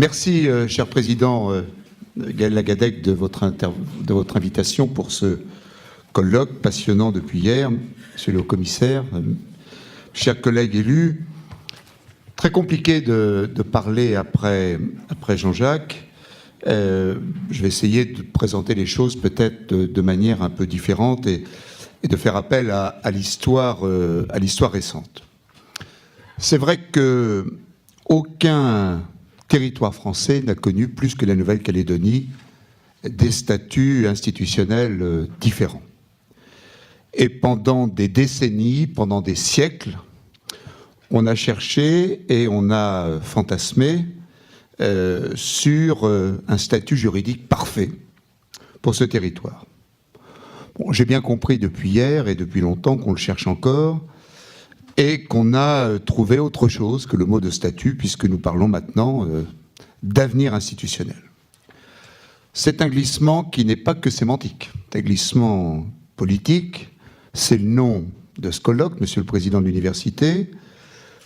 Merci, cher président Gaël Lagadec, de votre invitation pour ce colloque passionnant depuis hier. Monsieur le haut-commissaire, chers collègues élus, très compliqué de parler après Jean-Jacques. Je vais essayer de présenter les choses peut-être de manière un peu différente et de faire appel à l'histoire récente. C'est vrai que aucun territoire français n'a connu, plus que la Nouvelle-Calédonie, des statuts institutionnels différents. Et pendant des décennies, pendant des siècles, on a cherché et on a fantasmé sur un statut juridique parfait pour ce territoire. Bon, j'ai bien compris depuis hier et depuis longtemps qu'on le cherche encore et qu'on a trouvé autre chose que le mot de statut, puisque nous parlons maintenant d'avenir institutionnel. C'est un glissement qui n'est pas que sémantique. C'est un glissement politique. C'est le nom de ce colloque, monsieur le président de l'université.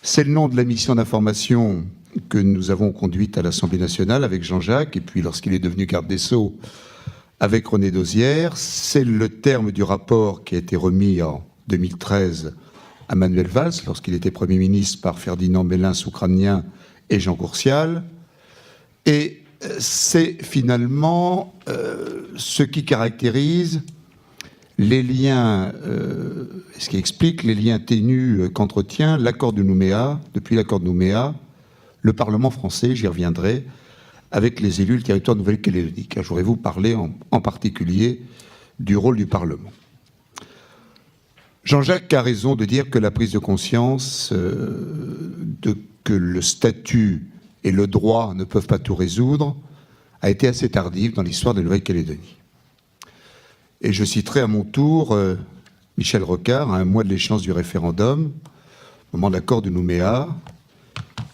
C'est le nom de la mission d'information que nous avons conduite à l'Assemblée nationale avec Jean-Jacques, et puis lorsqu'il est devenu garde des Sceaux avec René Dosière. C'est le terme du rapport qui a été remis en 2013 à Manuel Valls, lorsqu'il était Premier ministre, par Ferdinand Mellin-Soukranian et Jean Courcial. Et c'est finalement ce qui caractérise les liens, ce qui explique les liens ténus qu'entretient l'accord de Nouméa, depuis l'accord de Nouméa, le Parlement français, j'y reviendrai, avec les élus du territoire de Nouvelle-Calédonie, car je voudrais vous parler en particulier du rôle du Parlement. Jean-Jacques a raison de dire que la prise de conscience que le statut et le droit ne peuvent pas tout résoudre a été assez tardive dans l'histoire de la Nouvelle-Calédonie. Et je citerai à mon tour Michel Rocard, à un mois de l'échéance du référendum, au moment de l'accord de Nouméa.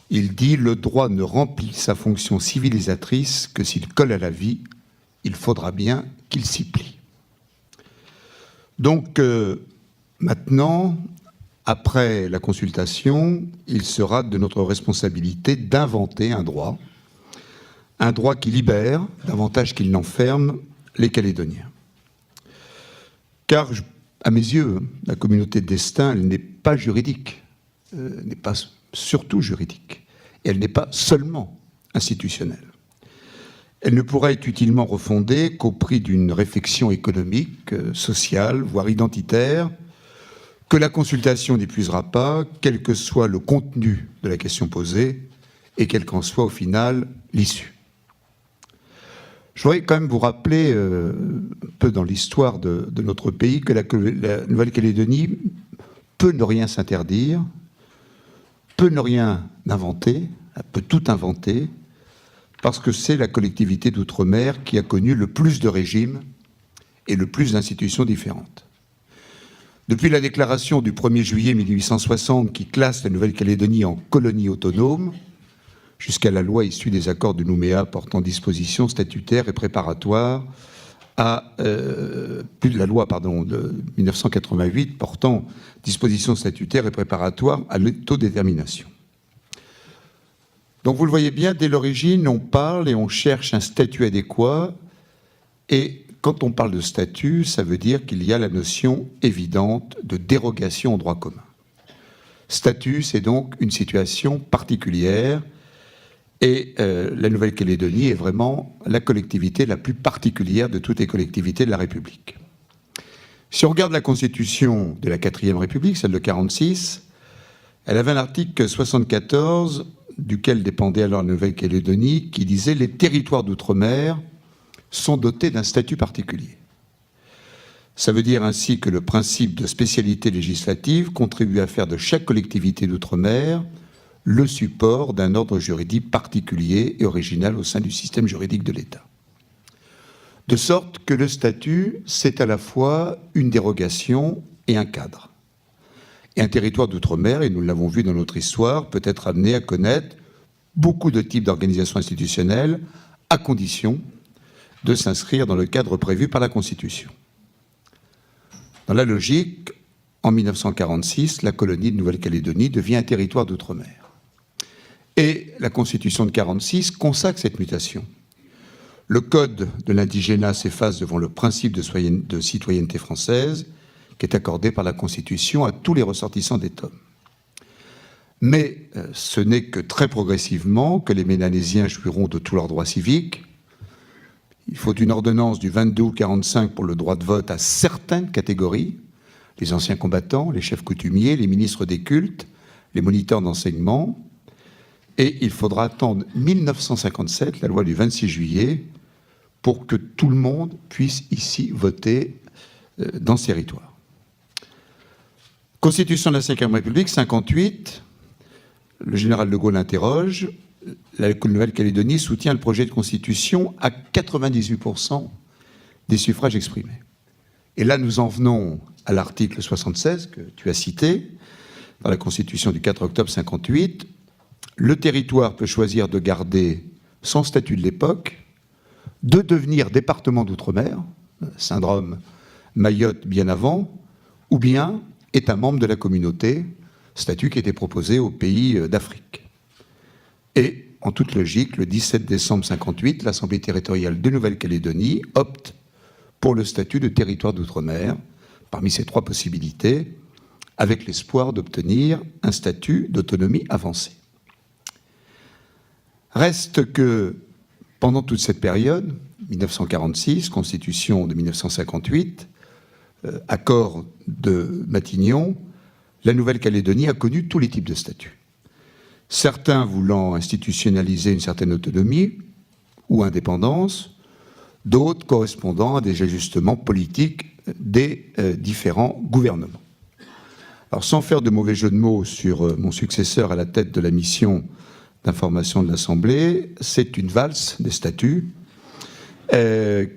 Il dit « Le droit ne remplit sa fonction civilisatrice que s'il colle à la vie, il faudra bien qu'il s'y plie. » Donc, maintenant, après la consultation, il sera de notre responsabilité d'inventer un droit qui libère, davantage qu'il n'enferme, les Calédoniens. Car, à mes yeux, la communauté de destin, elle n'est pas juridique, n'est pas surtout juridique, et elle n'est pas seulement institutionnelle. Elle ne pourra être utilement refondée qu'au prix d'une réflexion économique, sociale, voire identitaire, que la consultation n'épuisera pas, quel que soit le contenu de la question posée et quelle qu'en soit au final l'issue. Je voudrais quand même vous rappeler, un peu dans l'histoire de notre pays, que la Nouvelle-Calédonie peut ne rien s'interdire, peut ne rien inventer, peut tout inventer, parce que c'est la collectivité d'outre-mer qui a connu le plus de régimes et le plus d'institutions différentes. Depuis la déclaration du 1er juillet 1860 qui classe la Nouvelle-Calédonie en colonie autonome, jusqu'à la loi issue des accords de Nouméa portant dispositions statutaires et préparatoires plus de la loi, de 1988 portant dispositions statutaires et préparatoires à l'autodétermination. Donc vous le voyez bien, dès l'origine, on parle et on cherche un statut adéquat, et quand on parle de statut, ça veut dire qu'il y a la notion évidente de dérogation au droit commun. Statut, c'est donc une situation particulière, et la Nouvelle-Calédonie est vraiment la collectivité la plus particulière de toutes les collectivités de la République. Si on regarde la Constitution de la 4e République, celle de 1946, elle avait un article 74, duquel dépendait alors la Nouvelle-Calédonie, qui disait « Les territoires d'outre-mer sont dotés d'un statut particulier ». Ça veut dire ainsi que le principe de spécialité législative contribue à faire de chaque collectivité d'outre-mer le support d'un ordre juridique particulier et original au sein du système juridique de l'État. De sorte que le statut, c'est à la fois une dérogation et un cadre. Et un territoire d'outre-mer, et nous l'avons vu dans notre histoire, peut être amené à connaître beaucoup de types d'organisations institutionnelles, à condition de s'inscrire dans le cadre prévu par la Constitution. Dans la logique, en 1946, la colonie de Nouvelle-Calédonie devient un territoire d'outre-mer. Et la Constitution de 1946 consacre cette mutation. Le Code de l'indigénat s'efface devant le principe de citoyenneté française qui est accordé par la Constitution à tous les ressortissants d'État. Mais ce n'est que très progressivement que les Mélanésiens jouiront de tous leurs droits civiques. Il faut une ordonnance du 22 août 1945 pour le droit de vote à certaines catégories, les anciens combattants, les chefs coutumiers, les ministres des cultes, les moniteurs d'enseignement. Et il faudra attendre 1957, la loi du 26 juillet, pour que tout le monde puisse ici voter dans ce territoire. Constitution de la Ve République, 58, le général de Gaulle interroge, la Nouvelle-Calédonie soutient le projet de constitution à 98% des suffrages exprimés. Et là, nous en venons à l'article 76 que tu as cité, dans la Constitution du 4 octobre 58. Le territoire peut choisir de garder son statut de l'époque, de devenir département d'outre-mer, syndrome Mayotte bien avant, ou bien est un membre de la communauté, statut qui était proposé aux pays d'Afrique. Et, en toute logique, le 17 décembre 1958, l'Assemblée territoriale de Nouvelle-Calédonie opte pour le statut de territoire d'outre-mer, parmi ces trois possibilités, avec l'espoir d'obtenir un statut d'autonomie avancée. Reste que, pendant toute cette période, 1946, Constitution de 1958, accord de Matignon, la Nouvelle-Calédonie a connu tous les types de statuts. Certains voulant institutionnaliser une certaine autonomie ou indépendance, d'autres correspondant à des ajustements politiques des différents gouvernements. Alors, sans faire de mauvais jeu de mots sur mon successeur à la tête de la mission d'information de l'Assemblée, c'est une valse des statuts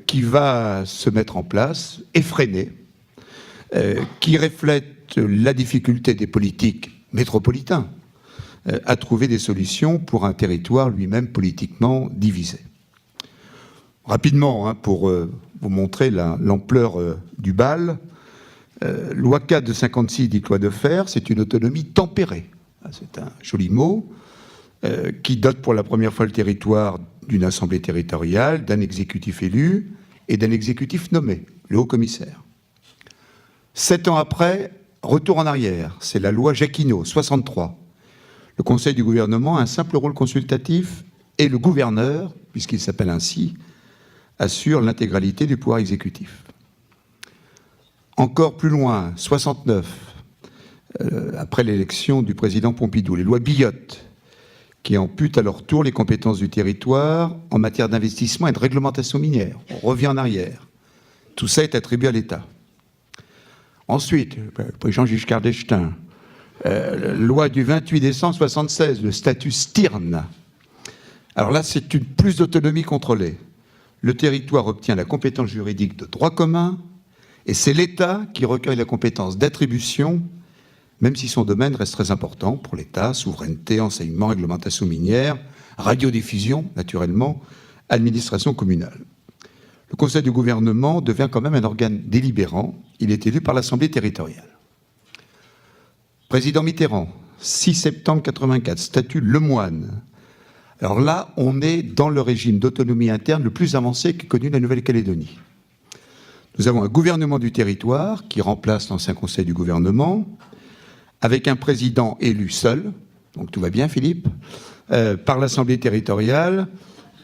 qui va se mettre en place, effrénée, qui reflète la difficulté des politiques métropolitains à trouver des solutions pour un territoire lui-même politiquement divisé. Rapidement, pour vous montrer l'ampleur du bal, loi 4 de 1956, dite loi de fer, c'est une autonomie tempérée. C'est un joli mot qui dote pour la première fois le territoire d'une assemblée territoriale, d'un exécutif élu et d'un exécutif nommé, le haut-commissaire. 7 ans après, retour en arrière, c'est la loi Jacquinot, 63. Le Conseil du gouvernement a un simple rôle consultatif et le gouverneur, puisqu'il s'appelle ainsi, assure l'intégralité du pouvoir exécutif. Encore plus loin, 69, après l'élection du président Pompidou, les lois Billotte, qui amputent à leur tour les compétences du territoire en matière d'investissement et de réglementation minière. On revient en arrière. Tout ça est attribué à l'État. Ensuite, Jean Giscard d'Estaing, loi du 28 décembre 1976, le statut Stirn. Alors là, c'est une plus d'autonomie contrôlée. Le territoire obtient la compétence juridique de droit commun et c'est l'État qui recueille la compétence d'attribution, même si son domaine reste très important pour l'État, souveraineté, enseignement, réglementation minière, radiodiffusion, naturellement, administration communale. Le Conseil du gouvernement devient quand même un organe délibérant. Il est élu par l'Assemblée territoriale. Président Mitterrand, 6 septembre 1984, statut Lemoine. Alors là, on est dans le régime d'autonomie interne le plus avancé qu'a connu la Nouvelle-Calédonie. Nous avons un gouvernement du territoire qui remplace l'ancien Conseil du gouvernement, avec un président élu seul, donc tout va bien Philippe, par l'Assemblée territoriale,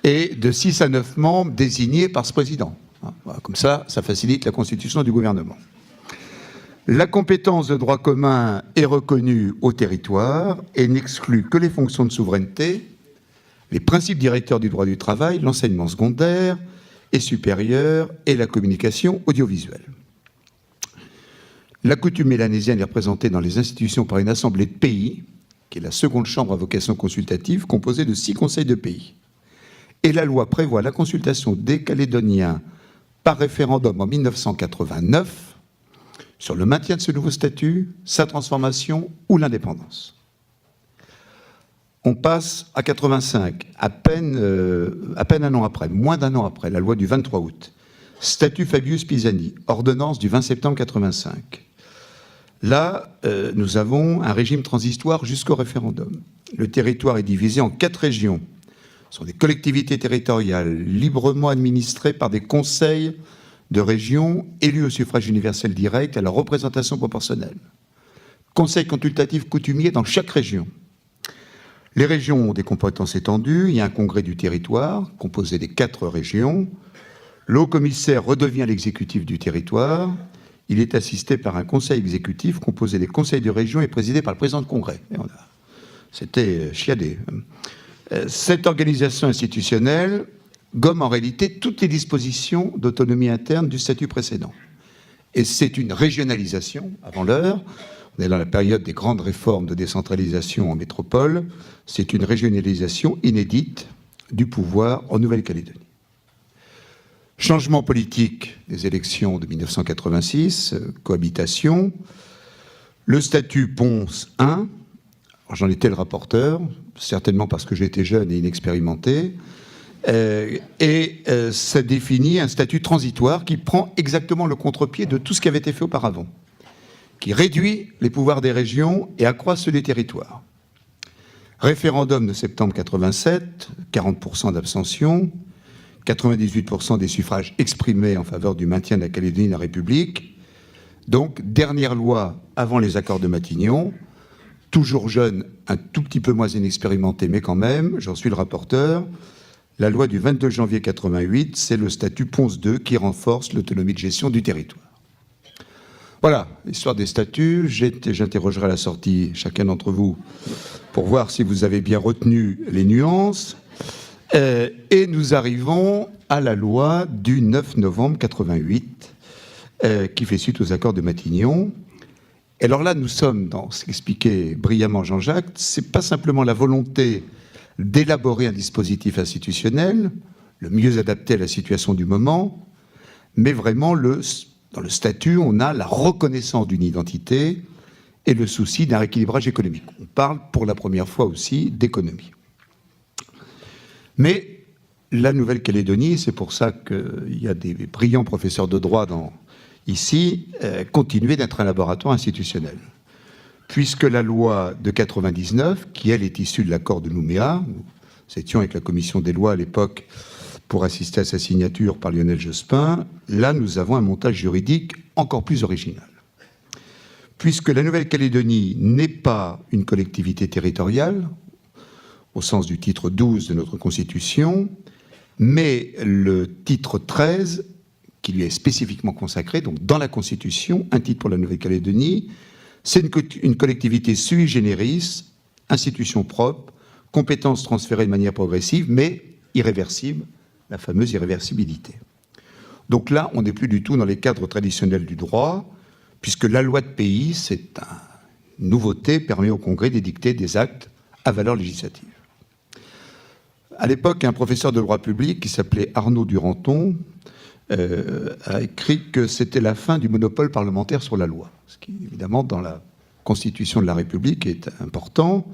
et de 6 à 9 membres désignés par ce président. Comme ça, ça facilite la constitution du gouvernement. La compétence de droit commun est reconnue au territoire et n'exclut que les fonctions de souveraineté, les principes directeurs du droit du travail, l'enseignement secondaire et supérieur et la communication audiovisuelle. La coutume mélanésienne est représentée dans les institutions par une assemblée de pays, qui est la seconde chambre à vocation consultative, composée de 6 conseils de pays. Et la loi prévoit la consultation des Calédoniens par référendum en 1989 sur le maintien de ce nouveau statut, sa transformation ou l'indépendance. On passe à 85, à peine un an après, moins d'un an après, la loi du 23 août. Statut Fabius Pisani, ordonnance du 20 septembre 85. Là, nous avons un régime transitoire jusqu'au référendum. le territoire est divisé en 4 régions. Ce sont des collectivités territoriales librement administrées par des conseils de région élus au suffrage universel direct à la représentation proportionnelle. Conseil consultatif coutumier dans chaque région. Les régions ont des compétences étendues. Il y a un congrès du territoire composé des 4 régions. Le haut-commissaire redevient l'exécutif du territoire. Il est assisté par un conseil exécutif composé des conseils de région et présidé par le président de congrès. C'était chiadé. Cette organisation institutionnelle gomme en réalité toutes les dispositions d'autonomie interne du statut précédent. Et c'est une régionalisation avant l'heure. On est dans la période des grandes réformes de décentralisation en métropole. C'est une régionalisation inédite du pouvoir en Nouvelle-Calédonie. Changement politique des élections de 1986, cohabitation. Le statut Ponce I, j'en étais le rapporteur, certainement parce que j'étais jeune et inexpérimenté, ça définit un statut transitoire qui prend exactement le contre-pied de tout ce qui avait été fait auparavant, qui réduit les pouvoirs des régions et accroît ceux des territoires. Référendum de septembre 87, 40% d'abstention, 98% des suffrages exprimés en faveur du maintien de la Calédonie de la République. Donc, dernière loi avant les accords de Matignon, toujours jeune, un tout petit peu moins inexpérimenté, mais quand même, j'en suis le rapporteur. La loi du 22 janvier 88, c'est le statut Ponce II qui renforce l'autonomie de gestion du territoire. Voilà, l'histoire des statuts. J'interrogerai à la sortie chacun d'entre vous pour voir si vous avez bien retenu les nuances. Et nous arrivons à la loi du 9 novembre 88, qui fait suite aux accords de Matignon. Et alors là, nous sommes dans ce qu'expliquait brillamment Jean-Jacques, c'est pas simplement la volonté d'élaborer un dispositif institutionnel, le mieux adapté à la situation du moment, mais vraiment, dans le statut, on a la reconnaissance d'une identité et le souci d'un rééquilibrage économique. On parle pour la première fois aussi d'économie. Mais la Nouvelle-Calédonie, c'est pour ça qu'il y a des brillants professeurs de droit ici, continuait d'être un laboratoire institutionnel. Puisque la loi de 99, qui elle est issue de l'accord de Nouméa, nous étions avec la commission des lois à l'époque pour assister à sa signature par Lionel Jospin, là nous avons un montage juridique encore plus original. Puisque la Nouvelle-Calédonie n'est pas une collectivité territoriale, au sens du titre 12 de notre Constitution, mais le titre 13, qui lui est spécifiquement consacré, donc dans la Constitution, un titre pour la Nouvelle-Calédonie, c'est une collectivité sui generis, institution propre, compétences transférées de manière progressive, mais irréversible, la fameuse irréversibilité. Donc là, on n'est plus du tout dans les cadres traditionnels du droit, puisque la loi de pays, c'est une nouveauté, permet au Congrès d'édicter des actes à valeur législative. À l'époque, un professeur de droit public qui s'appelait Arnaud Duranton a écrit que c'était la fin du monopole parlementaire sur la loi, ce qui, évidemment, dans la Constitution de la République est important.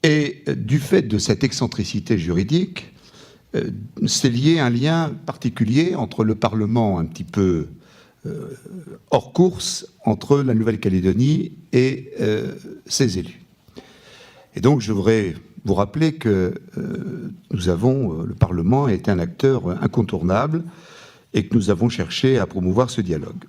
Et du fait de cette excentricité juridique, c'est lié un lien particulier entre le Parlement un petit peu hors course, entre la Nouvelle-Calédonie et ses élus. Et donc, je voudrais vous rappeler que le Parlement a été un acteur incontournable et que nous avons cherché à promouvoir ce dialogue.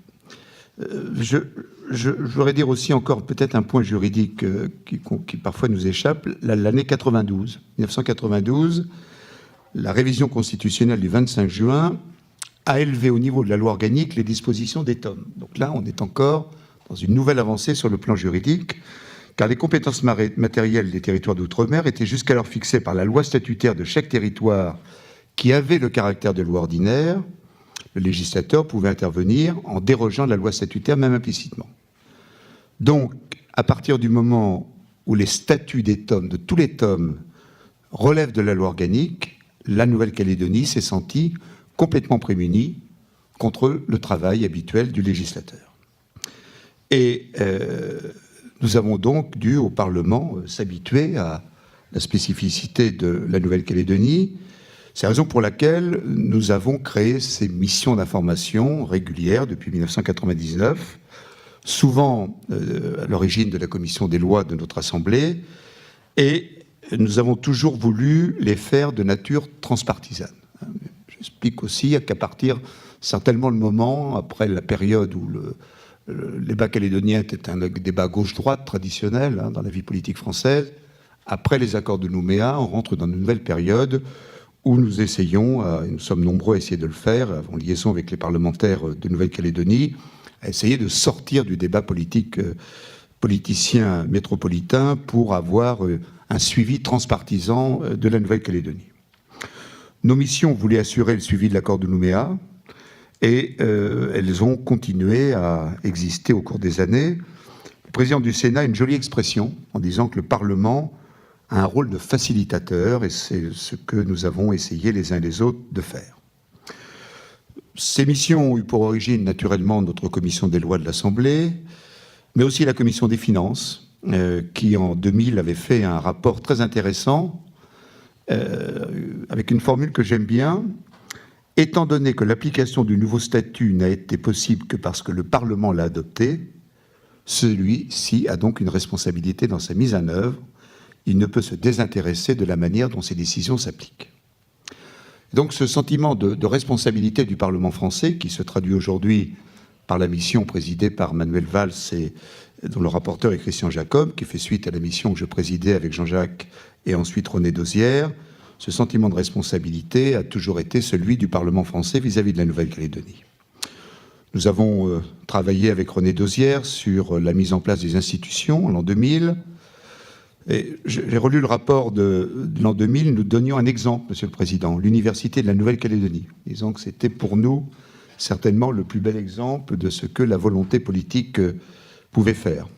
Je voudrais dire aussi encore peut-être un point juridique qui parfois nous échappe. L'année 1992, la révision constitutionnelle du 25 juin a élevé au niveau de la loi organique les dispositions des TOM. Donc là, on est encore dans une nouvelle avancée sur le plan juridique, car les compétences matérielles des territoires d'outre-mer étaient jusqu'alors fixées par la loi statutaire de chaque territoire qui avait le caractère de loi ordinaire. Le législateur pouvait intervenir en dérogeant de la loi statutaire, même implicitement. Donc, à partir du moment où les statuts des TOM, de tous les TOM, relèvent de la loi organique, la Nouvelle-Calédonie s'est sentie complètement prémunie contre le travail habituel du législateur. Et nous avons donc dû, au Parlement, s'habituer à la spécificité de la Nouvelle-Calédonie. C'est la raison pour laquelle nous avons créé ces missions d'information régulières depuis 1999, souvent à l'origine de la commission des lois de notre Assemblée, et nous avons toujours voulu les faire de nature transpartisane. J'explique aussi qu'à partir, certainement le moment, après la période où le débat calédonien était un débat gauche-droite traditionnel dans la vie politique française, après les accords de Nouméa, on rentre dans une nouvelle période où nous essayons, et nous sommes nombreux à essayer de le faire, en liaison avec les parlementaires de Nouvelle-Calédonie, à essayer de sortir du débat politicien métropolitain pour avoir un suivi transpartisan de la Nouvelle-Calédonie. Nos missions voulaient assurer le suivi de l'accord de Nouméa, et elles ont continué à exister au cours des années. Le président du Sénat a une jolie expression en disant que le Parlement a un rôle de facilitateur, et c'est ce que nous avons essayé les uns et les autres de faire. Ces missions ont eu pour origine naturellement notre commission des lois de l'Assemblée, mais aussi la commission des finances, qui en 2000 avait fait un rapport très intéressant, avec une formule que j'aime bien. Étant donné que l'application du nouveau statut n'a été possible que parce que le Parlement l'a adopté, celui-ci a donc une responsabilité dans sa mise en œuvre. Il ne peut se désintéresser de la manière dont ces décisions s'appliquent. Donc ce sentiment de responsabilité du Parlement français, qui se traduit aujourd'hui par la mission présidée par Manuel Valls et dont le rapporteur est Christian Jacob, qui fait suite à la mission que je présidais avec Jean-Jacques et ensuite René Dosière, ce sentiment de responsabilité a toujours été celui du Parlement français vis-à-vis de la Nouvelle-Calédonie. Nous avons travaillé avec René Dosière sur la mise en place des institutions en l'an 2000. Et j'ai relu le rapport de l'an 2000, nous donnions un exemple, Monsieur le Président, l'Université de la Nouvelle-Calédonie, disant que c'était pour nous certainement le plus bel exemple de ce que la volonté politique pouvait faire.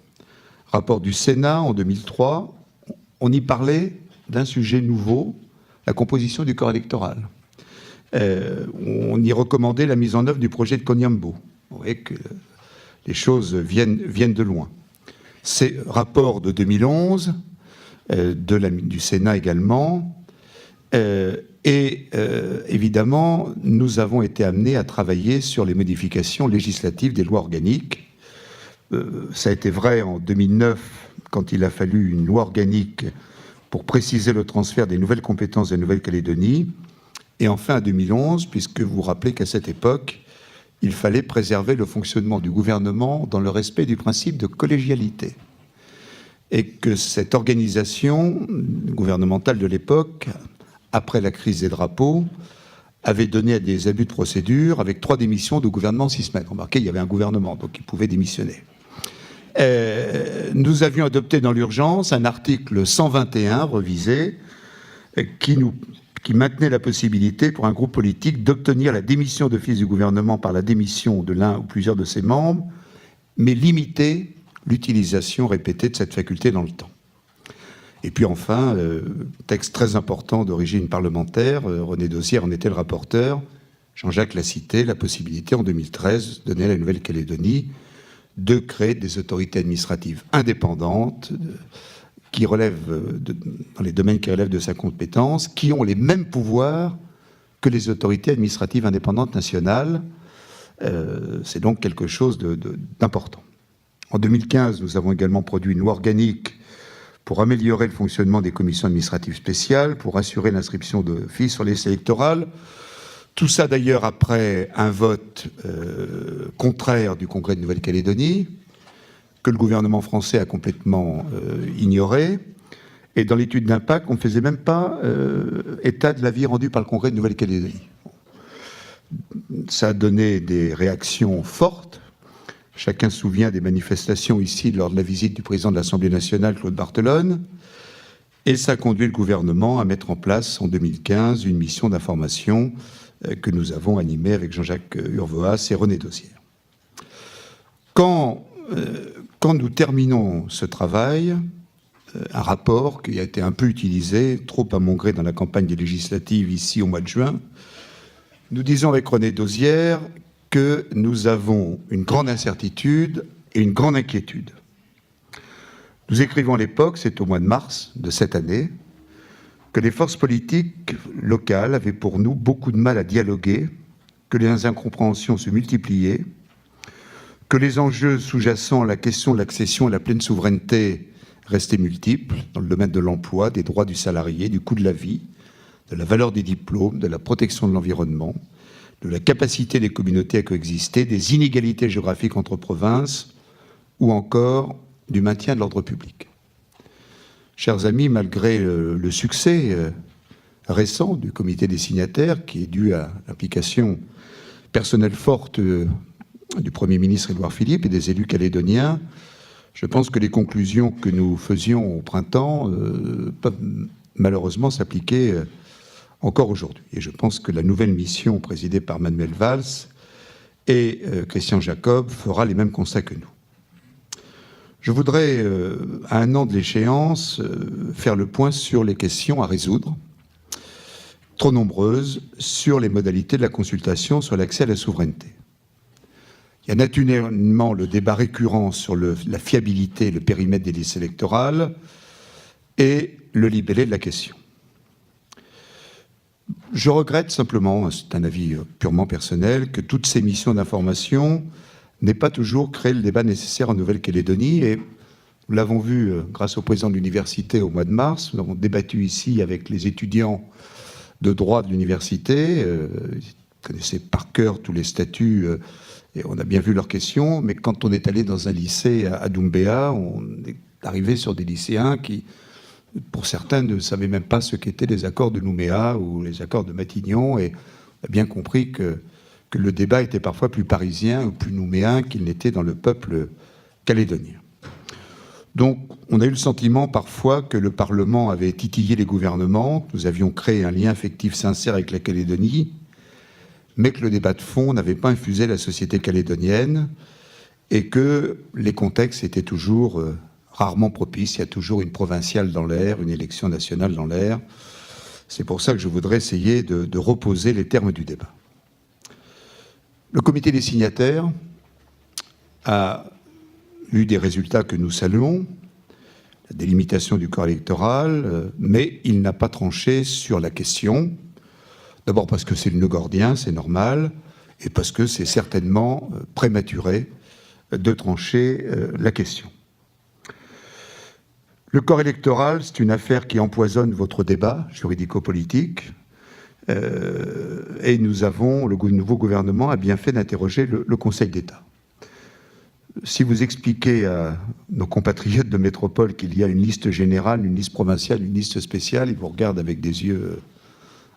Rapport du Sénat en 2003, on y parlait d'un sujet nouveau, la composition du corps électoral. On y recommandait la mise en œuvre du projet de Koniambo. Vous voyez que les choses viennent de loin. Ces rapports de 2011, du Sénat également, évidemment, nous avons été amenés à travailler sur les modifications législatives des lois organiques. Ça a été vrai en 2009, quand il a fallu une loi organique pour préciser le transfert des nouvelles compétences de la Nouvelle-Calédonie, et enfin en 2011, puisque vous vous rappelez qu'à cette époque, il fallait préserver le fonctionnement du gouvernement dans le respect du principe de collégialité, et que cette organisation gouvernementale de l'époque, après la crise des drapeaux, avait donné à des abus de procédure avec 3 démissions de gouvernement en 6 semaines. Remarquez, il y avait un gouvernement, donc il pouvait démissionner. Nous avions adopté dans l'urgence un article 121 revisé qui maintenait la possibilité pour un groupe politique d'obtenir la démission d'office du gouvernement par la démission de l'un ou plusieurs de ses membres, mais limiter l'utilisation répétée de cette faculté dans le temps. Et puis enfin, texte très important d'origine parlementaire, René Dosière en était le rapporteur, Jean-Jacques l'a cité, la possibilité en 2013 donnée à la Nouvelle-Calédonie de créer des autorités administratives indépendantes qui relèvent, dans les domaines qui relèvent de sa compétence, qui ont les mêmes pouvoirs que les autorités administratives indépendantes nationales. C'est donc quelque chose d'important. En 2015, nous avons également produit une loi organique pour améliorer le fonctionnement des commissions administratives spéciales, pour assurer l'inscription d'office sur les listes électorales. Tout ça d'ailleurs après un vote contraire du Congrès de Nouvelle-Calédonie, que le gouvernement français a complètement ignoré. Et dans l'étude d'impact, on ne faisait même pas état de l'avis rendu par le Congrès de Nouvelle-Calédonie. Ça a donné des réactions fortes. Chacun se souvient des manifestations ici lors de la visite du président de l'Assemblée nationale, Claude Barthelone. Et ça a conduit le gouvernement à mettre en place en 2015 une mission d'information que nous avons animée avec Jean-Jacques Urvoas et René Dosière. Quand nous terminons ce travail, un rapport qui a été un peu utilisé, trop à mon gré dans la campagne des législatives ici au mois de juin, nous disons avec René Dosière que nous avons une grande incertitude et une grande inquiétude. Nous écrivons à l'époque, c'est au mois de mars de cette année, que les forces politiques locales avaient pour nous beaucoup de mal à dialoguer, que les incompréhensions se multipliaient, que les enjeux sous-jacents à la question de l'accession à la pleine souveraineté restées multiples dans le domaine de l'emploi, des droits du salarié, du coût de la vie, de la valeur des diplômes, de la protection de l'environnement, de la capacité des communautés à coexister, des inégalités géographiques entre provinces ou encore du maintien de l'ordre public. Chers amis, malgré le succès récent du comité des signataires, qui est dû à l'implication personnelle forte du Premier ministre Édouard Philippe et des élus calédoniens, je pense que les conclusions que nous faisions au printemps peuvent malheureusement s'appliquer encore aujourd'hui. Et je pense que la nouvelle mission présidée par Manuel Valls et Christian Jacob fera les mêmes constats que nous. Je voudrais, à un an de l'échéance, faire le point sur les questions à résoudre, trop nombreuses, sur les modalités de la consultation sur l'accès à la souveraineté. Il y a naturellement le débat récurrent sur la fiabilité et le périmètre des listes électorales et le libellé de la question. Je regrette simplement, c'est un avis purement personnel, que toutes ces missions d'information n'aient pas toujours créé le débat nécessaire en Nouvelle-Calédonie. Et nous l'avons vu grâce au président de l'université au mois de mars. Nous avons débattu ici avec les étudiants de droit de l'université. Ils connaissaient par cœur tous les statuts et on a bien vu leurs questions. Mais quand on est allé dans un lycée à Doumbéa, on est arrivé sur des lycéens qui, pour certains, ne savaient même pas ce qu'étaient les accords de Nouméa ou les accords de Matignon, et on a bien compris que le débat était parfois plus parisien ou plus nouméen qu'il n'était dans le peuple calédonien. Donc, on a eu le sentiment parfois que le Parlement avait titillé les gouvernements, que nous avions créé un lien affectif sincère avec la Calédonie, mais que le débat de fond n'avait pas infusé la société calédonienne et que les contextes étaient toujours rarement propices. Il y a toujours une provinciale dans l'air, une élection nationale dans l'air. C'est pour ça que je voudrais essayer de reposer les termes du débat. Le comité des signataires a eu des résultats que nous saluons, la délimitation du corps électoral, mais il n'a pas tranché sur la question. D'abord parce que c'est le nœud gordien, c'est normal, et parce que c'est certainement prématuré de trancher la question. Le corps électoral, c'est une affaire qui empoisonne votre débat juridico-politique. Et le nouveau gouvernement a bien fait d'interroger le Conseil d'État. Si vous expliquez à nos compatriotes de métropole qu'il y a une liste générale, une liste provinciale, une liste spéciale, ils vous regardent avec des yeux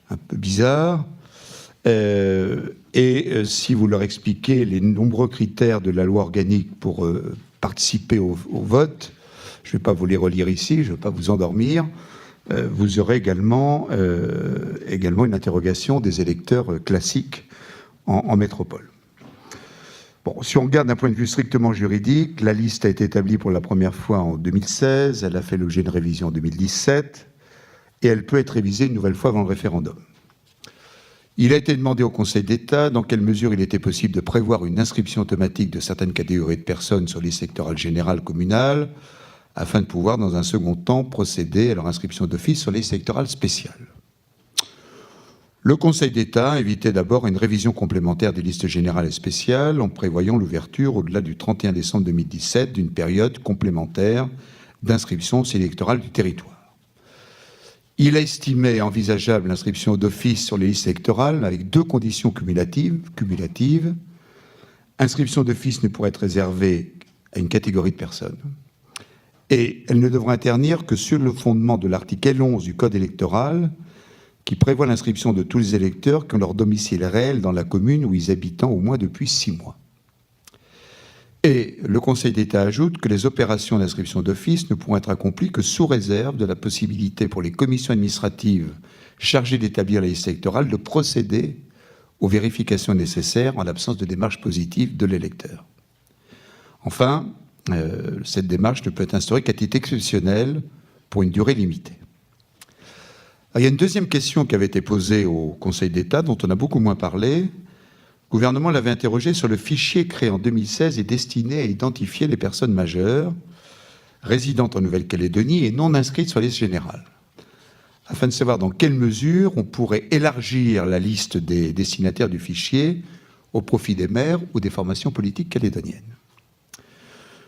un peu bizarres. Si vous leur expliquez les nombreux critères de la loi organique pour participer au vote, je ne vais pas vous les relire ici, je ne vais pas vous endormir. Vous aurez également une interrogation des électeurs classiques en métropole. Bon, si on regarde d'un point de vue strictement juridique, la liste a été établie pour la première fois en 2016, elle a fait l'objet d'une révision en 2017, et elle peut être révisée une nouvelle fois avant le référendum. Il a été demandé au Conseil d'État dans quelle mesure il était possible de prévoir une inscription automatique de certaines catégories de personnes sur les listes électorales générales communales, afin de pouvoir, dans un second temps, procéder à leur inscription d'office sur les listes électorales spéciales. Le Conseil d'État a invité d'abord une révision complémentaire des listes générales et spéciales en prévoyant l'ouverture, au-delà du 31 décembre 2017, d'une période complémentaire d'inscription électorale du territoire. Il a estimé envisageable l'inscription d'office sur les listes électorales avec deux conditions cumulatives. Inscription d'office ne pourrait être réservée à une catégorie de personnes. Et elle ne devra intervenir que sur le fondement de l'article L11 du Code électoral, qui prévoit l'inscription de tous les électeurs qui ont leur domicile réel dans la commune où ils habitent au moins depuis 6 mois. Et le Conseil d'État ajoute que les opérations d'inscription d'office ne pourront être accomplies que sous réserve de la possibilité pour les commissions administratives chargées d'établir la liste électorale de procéder aux vérifications nécessaires en l'absence de démarche positive de l'électeur. Enfin, cette démarche ne peut être instaurée qu'à titre exceptionnel pour une durée limitée. Alors, il y a une deuxième question qui avait été posée au Conseil d'État, dont on a beaucoup moins parlé. Le gouvernement l'avait interrogé sur le fichier créé en 2016 et destiné à identifier les personnes majeures résidentes en Nouvelle-Calédonie et non inscrites sur la liste générale, afin de savoir dans quelle mesure on pourrait élargir la liste des destinataires du fichier au profit des maires ou des formations politiques calédoniennes.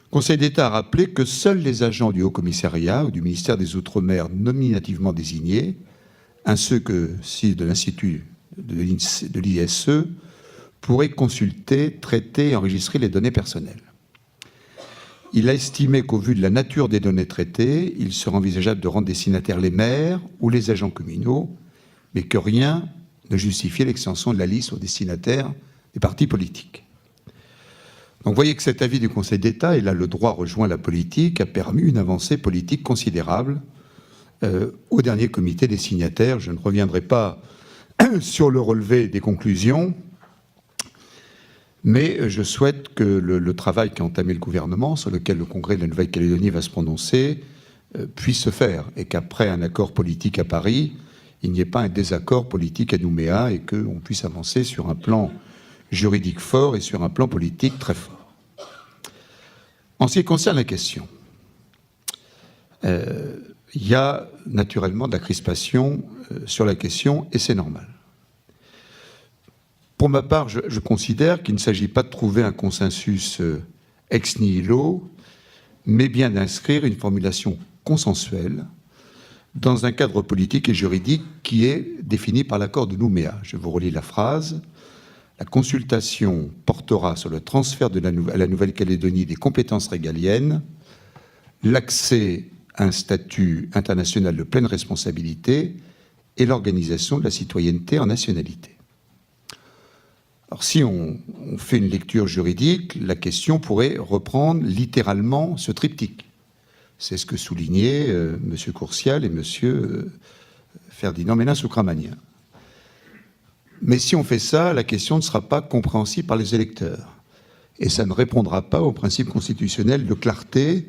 Le Conseil d'État a rappelé que seuls les agents du Haut-Commissariat ou du ministère des Outre-mer nominativement désignés, ainsi que ceux de l'Institut de l'ISE, pourraient consulter, traiter et enregistrer les données personnelles. Il a estimé qu'au vu de la nature des données traitées, il serait envisageable de rendre destinataires les maires ou les agents communaux, mais que rien ne justifiait l'extension de la liste aux destinataires des partis politiques. Donc vous voyez que cet avis du Conseil d'État, et là le droit rejoint la politique, a permis une avancée politique considérable au dernier comité des signataires. Je ne reviendrai pas sur le relevé des conclusions, mais je souhaite que le travail qu'a entamé le gouvernement, sur lequel le Congrès de la Nouvelle-Calédonie va se prononcer, puisse se faire, et qu'après un accord politique à Paris, il n'y ait pas un désaccord politique à Nouméa, et qu'on puisse avancer sur un plan juridique fort et sur un plan politique très fort. En ce qui concerne la question, il y a naturellement de la crispation sur la question, et c'est normal. Pour ma part, je considère qu'il ne s'agit pas de trouver un consensus ex nihilo, mais bien d'inscrire une formulation consensuelle dans un cadre politique et juridique qui est défini par l'accord de Nouméa. Je vous relis la phrase. La consultation portera sur le transfert à la Nouvelle-Calédonie des compétences régaliennes, l'accès à un statut international de pleine responsabilité et l'organisation de la citoyenneté en nationalité. Alors, si on fait une lecture juridique, la question pourrait reprendre littéralement ce triptyque. C'est ce que soulignaient M. Courcial et M. Ferdinand Ménin-Soukramanien. Mais si on fait ça, la question ne sera pas compréhensible par les électeurs. Et ça ne répondra pas au principe constitutionnel de clarté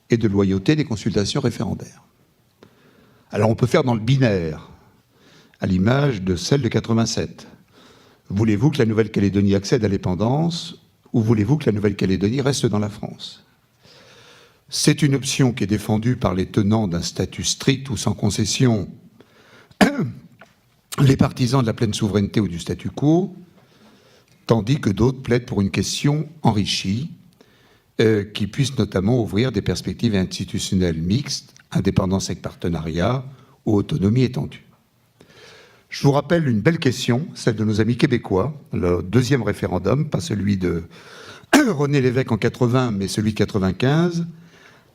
et de loyauté des consultations référendaires. Alors on peut faire dans le binaire, à l'image de celle de 87. Voulez-vous que la Nouvelle-Calédonie accède à l'indépendance ou voulez-vous que la Nouvelle-Calédonie reste dans la France? C'est une option qui est défendue par les tenants d'un statut strict ou sans concession, les partisans de la pleine souveraineté ou du statu quo, tandis que d'autres plaident pour une question enrichie qui puisse notamment ouvrir des perspectives institutionnelles mixtes, indépendance avec partenariat ou autonomie étendue. Je vous rappelle une belle question, celle de nos amis québécois, le deuxième référendum, pas celui de René Lévesque en 80, mais celui de 95.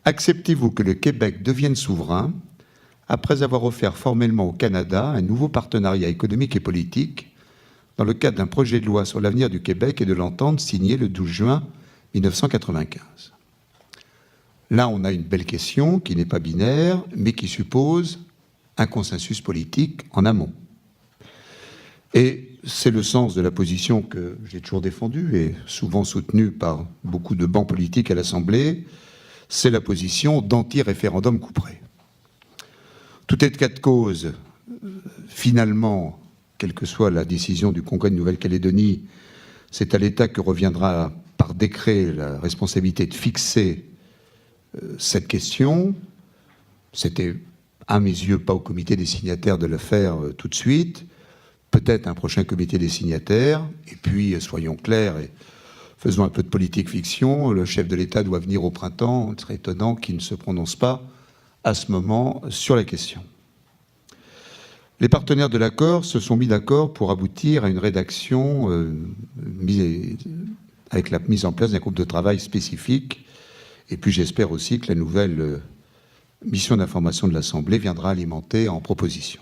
Acceptez-vous que le Québec devienne souverain après avoir offert formellement au Canada un nouveau partenariat économique et politique dans le cadre d'un projet de loi sur l'avenir du Québec et de l'entente signé le 12 juin 1995. Là, on a une belle question qui n'est pas binaire, mais qui suppose un consensus politique en amont. Et c'est le sens de la position que j'ai toujours défendue et souvent soutenue par beaucoup de bancs politiques à l'Assemblée, c'est la position d'anti-référendum couperet. Tout est de cas de cause, finalement, quelle que soit la décision du Congrès de Nouvelle-Calédonie, c'est à l'État que reviendra par décret la responsabilité de fixer cette question. C'était, à mes yeux, pas au comité des signataires de le faire tout de suite. Peut-être un prochain comité des signataires, et puis, soyons clairs, et faisons un peu de politique fiction, le chef de l'État doit venir au printemps, il serait étonnant qu'il ne se prononce pas à ce moment sur la question. Les partenaires de l'accord se sont mis d'accord pour aboutir à une rédaction avec la mise en place d'un groupe de travail spécifique, et puis j'espère aussi que la nouvelle mission d'information de l'Assemblée viendra alimenter en proposition.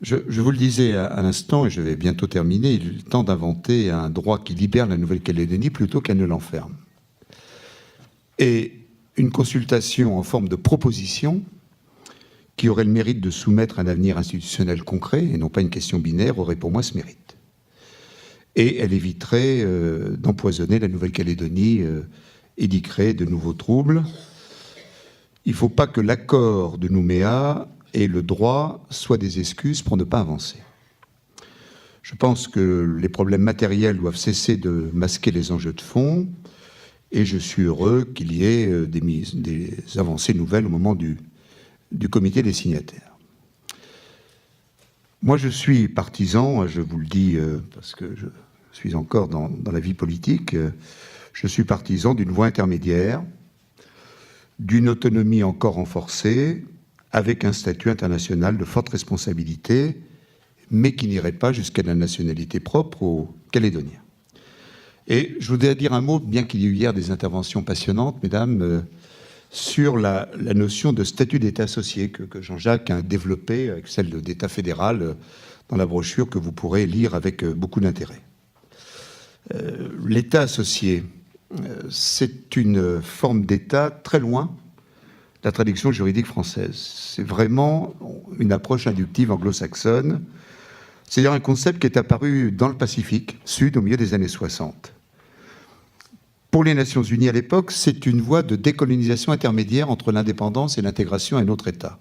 Je vous le disais à l'instant, et je vais bientôt terminer, il est temps d'inventer un droit qui libère la Nouvelle-Calédonie plutôt qu'elle ne l'enferme. Et une consultation en forme de proposition qui aurait le mérite de soumettre un avenir institutionnel concret, et non pas une question binaire, aurait pour moi ce mérite. Et elle éviterait d'empoisonner la Nouvelle-Calédonie et d'y créer de nouveaux troubles. Il ne faut pas que l'accord de Nouméa et le droit soient des excuses pour ne pas avancer. Je pense que les problèmes matériels doivent cesser de masquer les enjeux de fond, et je suis heureux qu'il y ait des avancées nouvelles au moment du comité des signataires. Moi, je suis partisan, je vous le dis parce que je suis encore dans la vie politique, Je suis partisan d'une voie intermédiaire, d'une autonomie encore renforcée, avec un statut international de forte responsabilité, mais qui n'irait pas jusqu'à la nationalité propre aux Calédoniens. Et je voudrais dire un mot, bien qu'il y ait eu hier des interventions passionnantes, mesdames, sur la notion de statut d'État associé que Jean-Jacques a développé avec celle d'État fédéral dans la brochure que vous pourrez lire avec beaucoup d'intérêt. L'État associé, c'est une forme d'État très loin de la traduction juridique française. C'est vraiment une approche inductive anglo-saxonne. C'est d'ailleurs un concept qui est apparu dans le Pacifique Sud au milieu des années 60. Pour les Nations Unies à l'époque, c'est une voie de décolonisation intermédiaire entre l'indépendance et l'intégration à un autre État.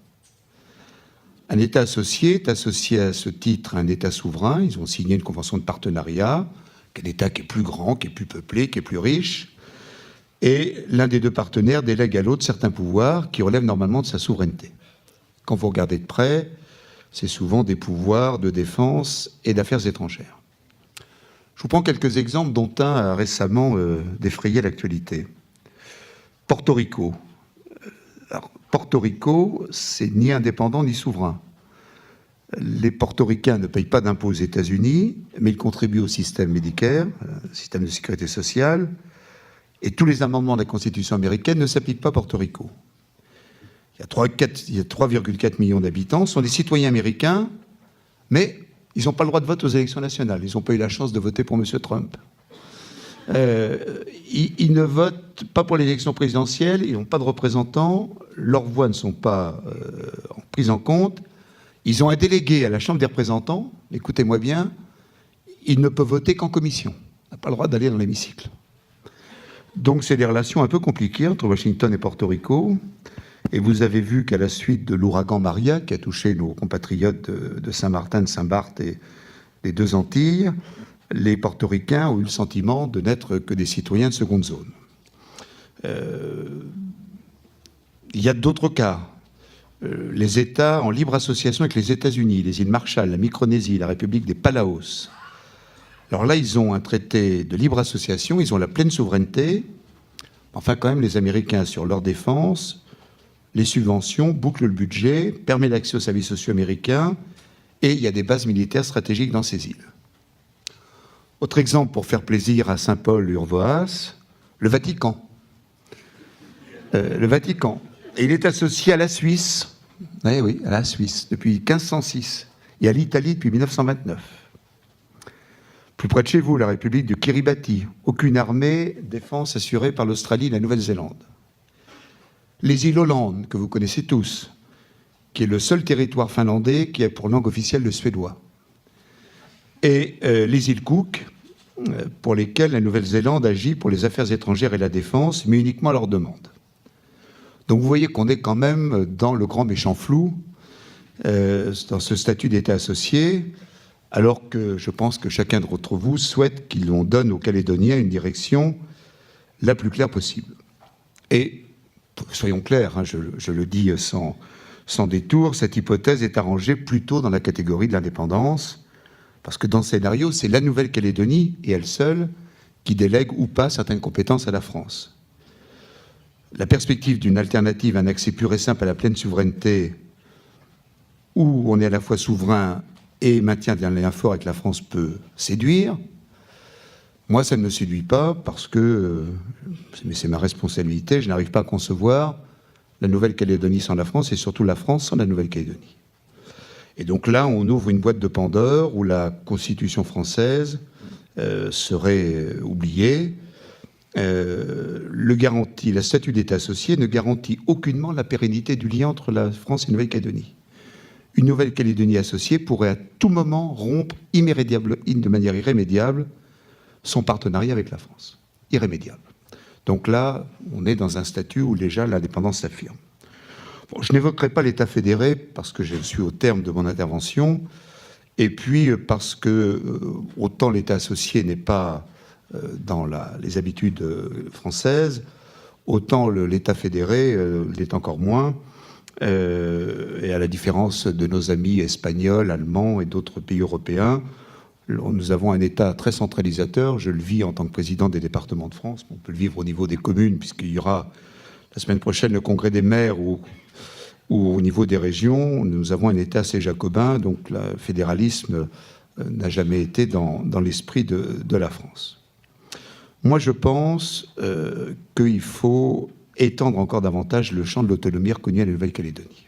Un État associé est associé à ce titre à un État souverain. Ils ont signé une convention de partenariat, un État qui est plus grand, qui est plus peuplé, qui est plus riche. Et l'un des deux partenaires délègue à l'autre certains pouvoirs qui relèvent normalement de sa souveraineté. Quand vous regardez de près, c'est souvent des pouvoirs de défense et d'affaires étrangères. Je vous prends quelques exemples dont un a récemment défrayé l'actualité. Porto Rico. Alors, Porto Rico, c'est ni indépendant ni souverain. Les portoricains ne payent pas d'impôts aux États-Unis, mais ils contribuent au système médicaire, au système de sécurité sociale, et tous les amendements de la Constitution américaine ne s'appliquent pas à Porto Rico. Il y a 3,4 millions d'habitants, ce sont des citoyens américains, mais ils n'ont pas le droit de vote aux élections nationales. Ils n'ont pas eu la chance de voter pour M. Trump. Ils ne votent pas pour l'élection présidentielle, ils n'ont pas de représentants, leurs voix ne sont pas prises en compte. Ils ont un délégué à la Chambre des représentants, écoutez-moi bien, ils ne peuvent voter qu'en commission. Ils n'ont pas le droit d'aller dans l'hémicycle. Donc c'est des relations un peu compliquées entre Washington et Porto Rico. Et vous avez vu qu'à la suite de l'ouragan Maria, qui a touché nos compatriotes de Saint-Martin, de Saint-Barth et des deux Antilles, les portoricains ont eu le sentiment de n'être que des citoyens de seconde zone. Il y a d'autres cas. Les États en libre association avec les États-Unis, les îles Marshall, la Micronésie, la République des Palaos. Alors là, ils ont un traité de libre association, ils ont la pleine souveraineté. Enfin, quand même, les Américains assurent leur défense, les subventions, bouclent le budget, permettent l'accès aux services sociaux américains, et il y a des bases militaires stratégiques dans ces îles. Autre exemple, pour faire plaisir à Saint-Paul-Urvoas, le Vatican. Le Vatican. Et il est associé à la Suisse, oui, à la Suisse, depuis 1506, et à l'Italie depuis 1929. Plus près de chez vous, la République de Kiribati. Aucune armée défense assurée par l'Australie et la Nouvelle-Zélande. Les îles Holland, que vous connaissez tous, qui est le seul territoire finlandais qui a pour langue officielle le suédois. Et les îles Cook, pour lesquelles la Nouvelle-Zélande agit pour les affaires étrangères et la défense, mais uniquement à leur demande. Donc vous voyez qu'on est quand même dans le grand méchant flou, dans ce statut d'État associé, alors que je pense que chacun d'entre vous souhaite qu'on donne aux Calédoniens une direction la plus claire possible. Et, soyons clairs, hein, je le dis sans détour, cette hypothèse est arrangée plutôt dans la catégorie de l'indépendance, parce que dans ce scénario, c'est la Nouvelle-Calédonie, et elle seule, qui délègue ou pas certaines compétences à la France. La perspective d'une alternative, un accès pur et simple à la pleine souveraineté, où on est à la fois souverain et maintient d'un lien fort avec la France, peut séduire. Moi, ça ne me séduit pas, parce que, mais c'est ma responsabilité, je n'arrive pas à concevoir la Nouvelle-Calédonie sans la France, et surtout la France sans la Nouvelle-Calédonie. Et donc là, on ouvre une boîte de Pandore où la Constitution française serait oubliée. Le statut d'État associé ne garantit aucunement la pérennité du lien entre la France et la Nouvelle-Calédonie. Une Nouvelle-Calédonie associée pourrait à tout moment rompre de manière irrémédiable son partenariat avec la France. Irrémédiable. Donc là, on est dans un statut où déjà l'indépendance s'affirme. Bon, je n'évoquerai pas l'État fédéré parce que je suis au terme de mon intervention, et puis parce que autant l'État associé n'est pas dans les habitudes françaises, autant l'État fédéré l'est encore moins, et à la différence de nos amis espagnols, allemands et d'autres pays européens, Nous avons un État très centralisateur. Je le vis en tant que président des départements de France. On peut le vivre au niveau des communes, puisqu'il y aura la semaine prochaine le congrès des maires ou au niveau des régions. Nous avons un État assez jacobin, donc le fédéralisme n'a jamais été dans l'esprit de la France. Moi, je pense qu'il faut étendre encore davantage le champ de l'autonomie reconnue à la Nouvelle-Calédonie.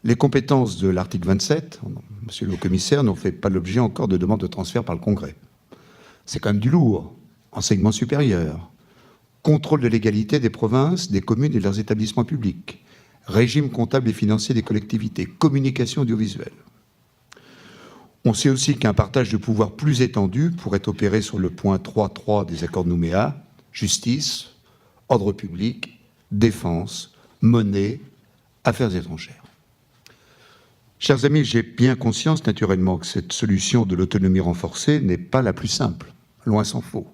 Les compétences de l'article 27, monsieur le haut-commissaire, n'ont fait pas l'objet encore de demandes de transfert par le Congrès. C'est quand même du lourd. Enseignement supérieur, contrôle de légalité des provinces, des communes et de leurs établissements publics, régime comptable et financier des collectivités, communication audiovisuelle. On sait aussi qu'un partage de pouvoir plus étendu pourrait opérer sur le point 3.3 des accords de Nouméa, justice, ordre public, défense, monnaie, affaires étrangères. Chers amis, j'ai bien conscience naturellement que cette solution de l'autonomie renforcée n'est pas la plus simple, loin s'en faut.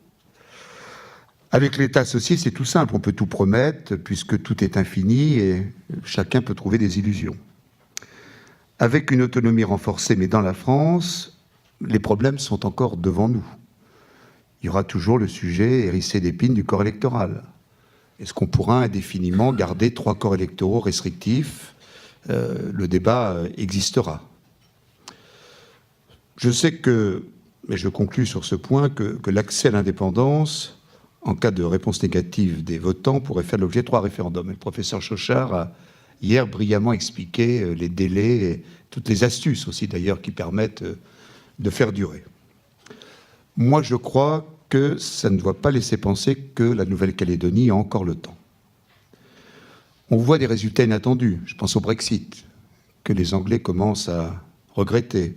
Avec l'État associé, c'est tout simple, on peut tout promettre puisque tout est infini et chacun peut trouver des illusions. Avec une autonomie renforcée, mais dans la France, les problèmes sont encore devant nous. Il y aura toujours le sujet hérissé d'épines du corps électoral. Est-ce qu'on pourra indéfiniment garder 3 corps électoraux restrictifs ? Le débat existera. Je sais que, mais je conclus sur ce point, que l'accès à l'indépendance, en cas de réponse négative des votants, pourrait faire l'objet de 3 référendums. Et le professeur Chauchard a hier brillamment expliqué les délais et toutes les astuces aussi d'ailleurs qui permettent de faire durer. Moi, je crois que ça ne doit pas laisser penser que la Nouvelle-Calédonie a encore le temps. On voit des résultats inattendus. Je pense au Brexit, que les Anglais commencent à regretter.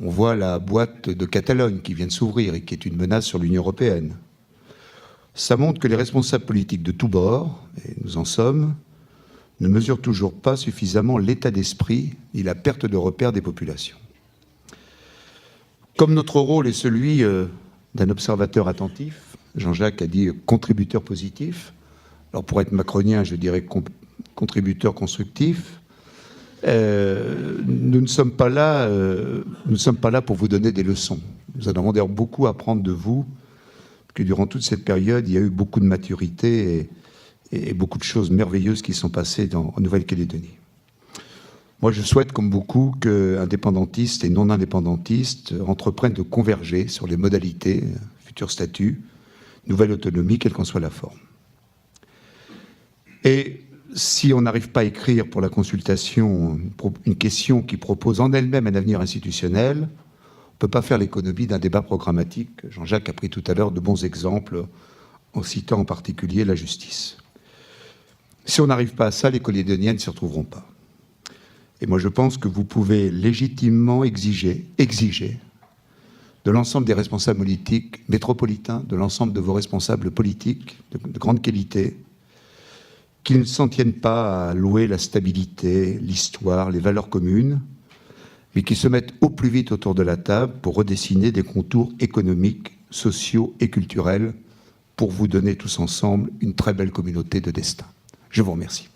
On voit la boîte de Catalogne qui vient de s'ouvrir et qui est une menace sur l'Union européenne. Ça montre que les responsables politiques de tous bords, et nous en sommes, ne mesurent toujours pas suffisamment l'état d'esprit ni la perte de repère des populations. Comme notre rôle est celui d'un observateur attentif, Jean-Jacques a dit contributeur positif. Alors pour être macronien, je dirais contributeur constructif. Nous ne sommes pas là pour vous donner des leçons. Nous avons d'ailleurs beaucoup à apprendre de vous, que durant toute cette période, il y a eu beaucoup de maturité et beaucoup de choses merveilleuses qui sont passées en Nouvelle-Calédonie. Moi, je souhaite, comme beaucoup, qu'indépendantistes et non-indépendantistes entreprennent de converger sur les modalités, futur statut, nouvelle autonomie, quelle qu'en soit la forme. Et si on n'arrive pas à écrire pour la consultation une question qui propose en elle-même un avenir institutionnel, on ne peut pas faire l'économie d'un débat programmatique. Jean-Jacques a pris tout à l'heure de bons exemples, en citant en particulier la justice. Si on n'arrive pas à ça, les Calédoniens ne s'y retrouveront pas. Et moi, je pense que vous pouvez légitimement exiger de l'ensemble des responsables politiques métropolitains, de l'ensemble de vos responsables politiques de grande qualité, qu'ils ne s'en tiennent pas à louer la stabilité, l'histoire, les valeurs communes, mais qu'ils se mettent au plus vite autour de la table pour redessiner des contours économiques, sociaux et culturels pour vous donner tous ensemble une très belle communauté de destin. Je vous remercie.